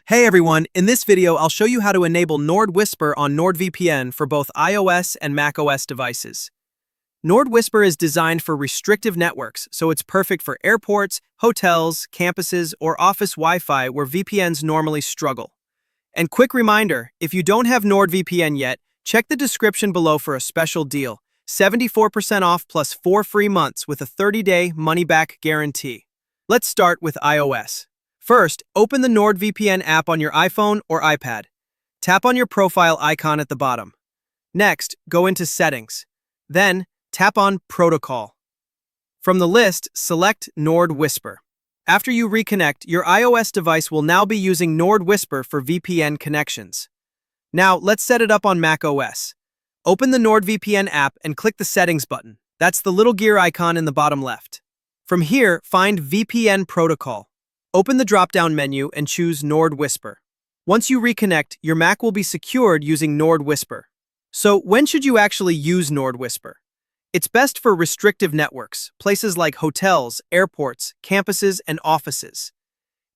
Hey everyone, in this video I'll show you how to enable NordWhisper on NordVPN for both iOS and macOS devices. NordWhisper is designed for restrictive networks, so it's perfect for airports, hotels, campuses, or office Wi-Fi where VPNs normally struggle. And quick reminder, if you don't have NordVPN yet, check the description below for a special deal, 74% off plus 4 free months with a 30-day money-back guarantee. Let's start with iOS. First, open the NordVPN app on your iPhone or iPad. Tap on your profile icon at the bottom. Next, go into Settings. Then, tap on Protocol. From the list, select NordWhisper. After you reconnect, your iOS device will now be using NordWhisper for VPN connections. Now, let's set it up on macOS. Open the NordVPN app and click the Settings button. That's the little gear icon in the bottom left. From here, find VPN Protocol. Open the drop-down menu and choose NordWhisper. Once you reconnect, your Mac will be secured using NordWhisper. So when should you actually use NordWhisper? It's best for restrictive networks, places like hotels, airports, campuses, and offices.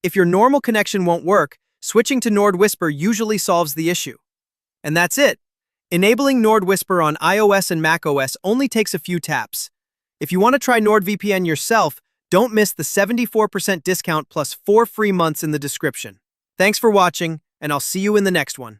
If your normal connection won't work, switching to NordWhisper usually solves the issue. And that's it. Enabling NordWhisper on iOS and macOS only takes a few taps. If you want to try NordVPN yourself, don't miss the 74% discount plus 4 free months in the description. Thanks for watching, and I'll see you in the next one.